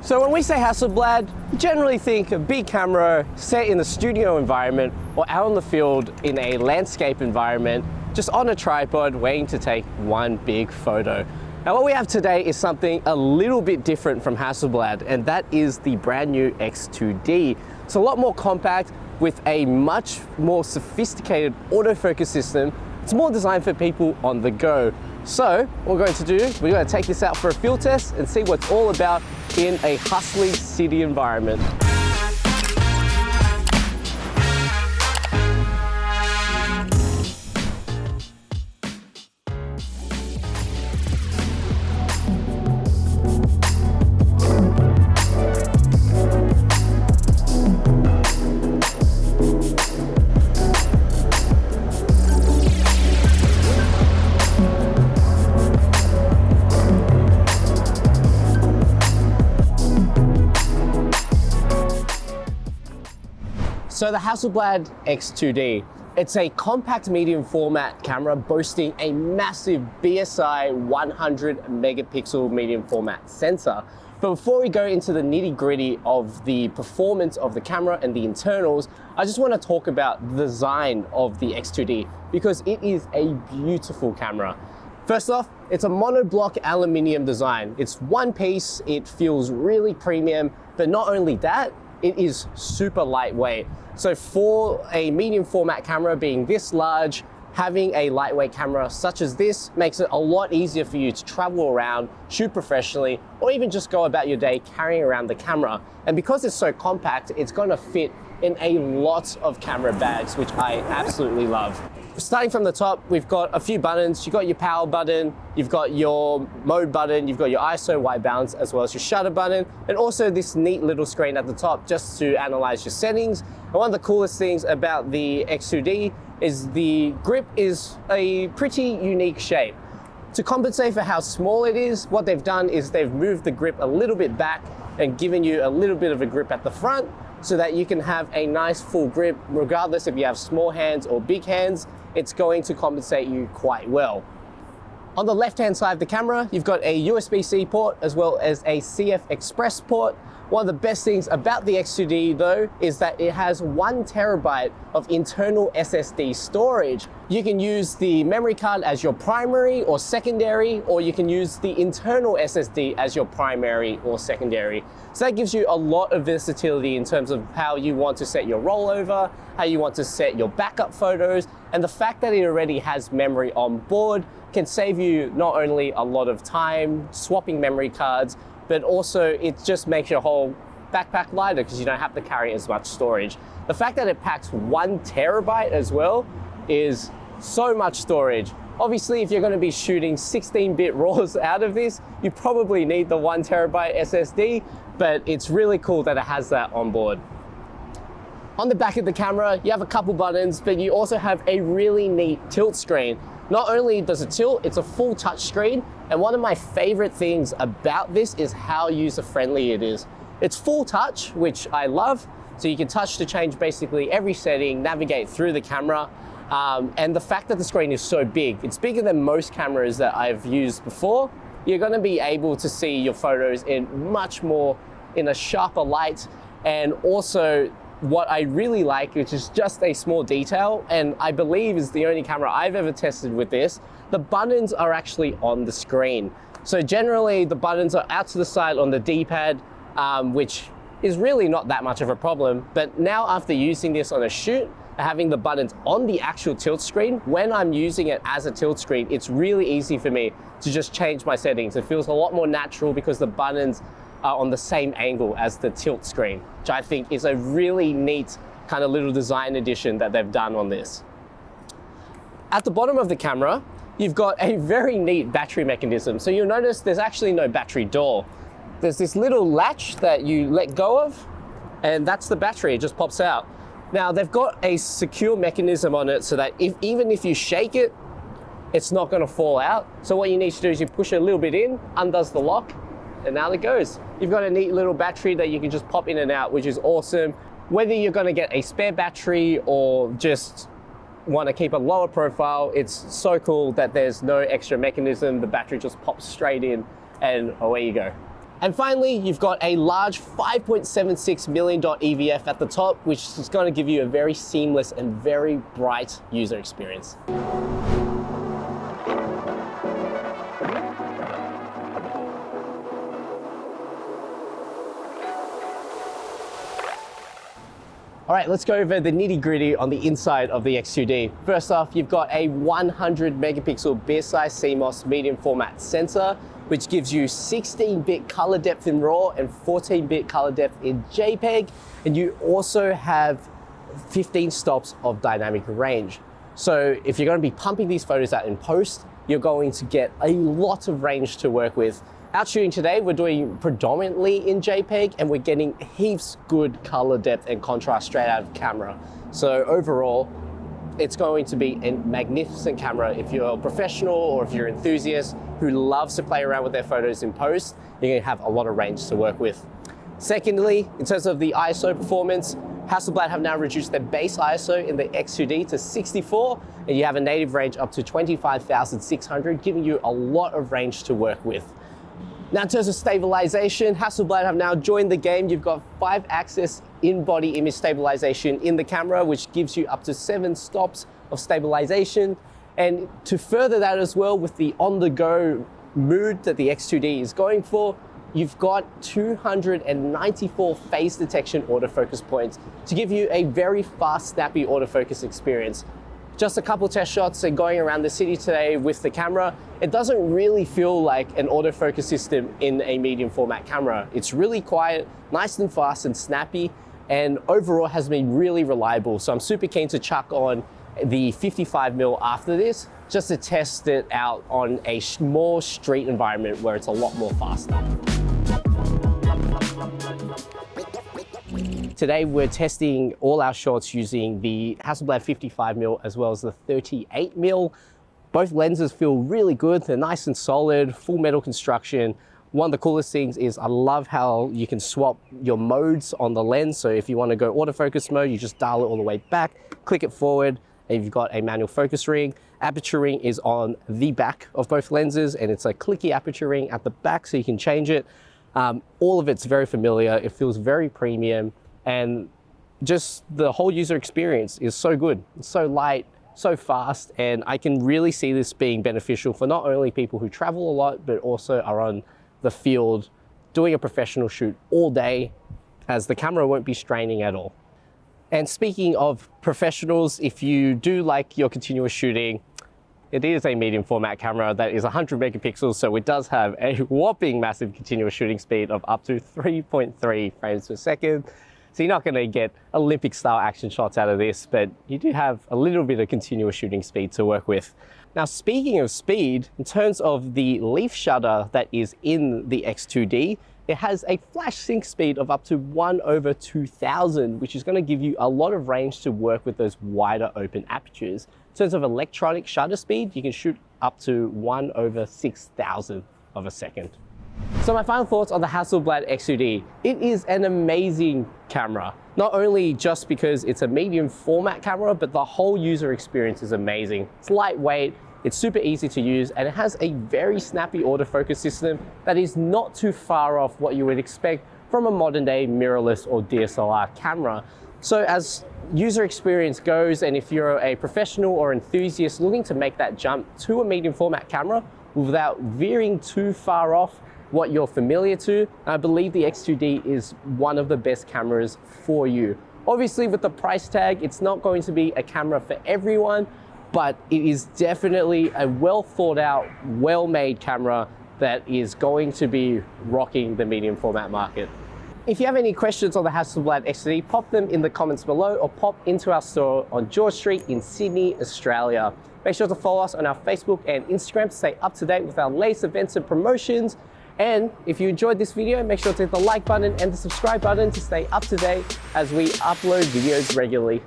So when we say Hasselblad, we generally think a big camera set in a studio environment or out in the field in a landscape environment, just on a tripod waiting to take one big photo. Now what we have today is something a little bit different from Hasselblad, and that is the brand new X2D. It's a lot more compact with a much more sophisticated autofocus system. It's more designed for people on the go. So what we're going to do, we're going to take this out for a field test and see what it's all about in a hustling city environment. So the Hasselblad X2D, it's a compact medium format camera boasting a massive BSI 100 megapixel medium format sensor. But before we go into the nitty gritty of the performance of the camera and the internals, I just want to talk about the design of the X2D because it is a beautiful camera. First off, it's a monoblock aluminium design. It's one piece, it feels really premium, but not only that, it is super lightweight. So for a medium format camera being this large, having a lightweight camera such as this makes it a lot easier for you to travel around, shoot professionally, or even just go about your day carrying around the camera. And because it's so compact, it's going to fit in a lot of camera bags, which I absolutely love. Starting from the top, we've got a few buttons. You've got your power button, you've got your mode button, you've got your ISO white balance, as well as your shutter button, and also this neat little screen at the top just to analyze your settings. And one of the coolest things about the X2D is the grip is a pretty unique shape. To compensate for how small it is, what they've done is they've moved the grip a little bit back and given you a little bit of a grip at the front so that you can have a nice full grip regardless if you have small hands or big hands. It's going to compensate you quite well. On the left-hand side of the camera, you've got a USB-C port as well as a CF Express port. One of the best things about the X2D though is that it has 1 terabyte of internal SSD storage. You can use the memory card as your primary or secondary, or you can use the internal SSD as your primary or secondary. So that gives you a lot of versatility in terms of how you want to set your rollover, how you want to set your backup photos, and the fact that it already has memory on board can save you not only a lot of time swapping memory cards, but also it just makes your whole backpack lighter because you don't have to carry as much storage. The fact that it packs 1 terabyte as well is so much storage. Obviously, if you're going to be shooting 16-bit RAWs out of this, you probably need the 1 terabyte SSD, but it's really cool that it has that on board. On the back of the camera, you have a couple buttons, but you also have a really neat tilt screen. Not only does it tilt, it's a full touch screen, and one of my favorite things about this is how user-friendly it is. It's full touch, which I love, so you can touch to change basically every setting, navigate through the camera, and the fact that the screen is so big, it's bigger than most cameras that I've used before, you're gonna be able to see your photos in much more, in a sharper light, and also what I really like, which is just a small detail, and I believe is the only camera I've ever tested with this, the buttons are actually on the screen. So generally the buttons are out to the side on the D-pad, which is really not that much of a problem. But now after using this on a shoot, having the buttons on the actual tilt screen, when I'm using it as a tilt screen, it's really easy for me to just change my settings. It feels a lot more natural because the buttons are on the same angle as the tilt screen, which I think is a really neat kind of little design addition that they've done on this. At the bottom of the camera, you've got a very neat battery mechanism. So you'll notice there's actually no battery door. There's this little latch that you let go of, and that's the battery, it just pops out. Now they've got a secure mechanism on it so that even if you shake it, it's not gonna fall out. So what you need to do is you push it a little bit in, undoes the lock, and out it goes. You've got a neat little battery that you can just pop in and out, which is awesome. Whether you're gonna get a spare battery or just want to keep a lower profile, it's so cool that there's no extra mechanism. The battery just pops straight in and away you go. And finally, you've got a large 5.76 million dot EVF at the top, which is going to give you a very seamless and very bright user experience. All right, let's go over the nitty-gritty on the inside of the X2D. First off, you've got a 100 megapixel BSI CMOS medium format sensor, which gives you 16-bit color depth in RAW and 14-bit color depth in JPEG. And you also have 15 stops of dynamic range. So if you're going to be pumping these photos out in post, you're going to get a lot of range to work with. Out shooting today, we're doing predominantly in JPEG, and we're getting heaps good color depth and contrast straight out of camera. So overall, it's going to be a magnificent camera. If you're a professional or if you're an enthusiast who loves to play around with their photos in post, you're going to have a lot of range to work with. Secondly, in terms of the ISO performance, Hasselblad have now reduced their base ISO in the X2D to 64, and you have a native range up to 25,600, giving you a lot of range to work with. Now, in terms of stabilization, Hasselblad have now joined the game. You've got 5-axis in-body image stabilization in the camera, which gives you up to 7 stops of stabilization. And to further that as well, with the on-the-go mood that the X2D is going for, you've got 294 phase detection autofocus points to give you a very fast, snappy autofocus experience. Just a couple test shots and going around the city today with the camera, it doesn't really feel like an autofocus system in a medium format camera. It's really quiet, nice and fast and snappy, and overall has been really reliable. So I'm super keen to chuck on the 55mm after this, just to test it out on a more street environment where it's a lot more faster. Today we're testing all our shots using the Hasselblad 55mm as well as the 38mm. Both lenses feel really good. They're nice and solid, full metal construction. One of the coolest things is I love how you can swap your modes on the lens. So if you want to go autofocus mode, you just dial it all the way back, click it forward, and you've got a manual focus ring. Aperture ring is on the back of both lenses, and it's a clicky aperture ring at the back so you can change it. All of it's very familiar. It feels very premium. And just the whole user experience is so good. It's so light, so fast, and I can really see this being beneficial for not only people who travel a lot, but also are on the field doing a professional shoot all day, as the camera won't be straining at all. And speaking of professionals, if you do like your continuous shooting, it is a medium format camera that is 100 megapixels, so it does have a whopping massive continuous shooting speed of up to 3.3 frames per second. So you're not going to get Olympic style action shots out of this, but you do have a little bit of continuous shooting speed to work with. Now, speaking of speed, in terms of the leaf shutter that is in the X2D, it has a flash sync speed of up to 1/2000, which is going to give you a lot of range to work with those wider open apertures. In terms of electronic shutter speed, you can shoot up to 1/6000 of a second. So my final thoughts on the Hasselblad X2D. It is an amazing camera, not only just because it's a medium format camera, but the whole user experience is amazing. It's lightweight, it's super easy to use, and it has a very snappy autofocus system that is not too far off what you would expect from a modern day mirrorless or DSLR camera. So as user experience goes, and if you're a professional or enthusiast looking to make that jump to a medium format camera without veering too far off what you're familiar to, I believe the X2D is one of the best cameras for you. Obviously with the price tag, it's not going to be a camera for everyone, but it is definitely a well thought out, well-made camera that is going to be rocking the medium format market. If you have any questions on the Hasselblad X2D, pop them in the comments below or pop into our store on George Street in Sydney, Australia. Make sure to follow us on our Facebook and Instagram to stay up to date with our latest events and promotions. And if you enjoyed this video, make sure to hit the like button and the subscribe button to stay up to date as we upload videos regularly.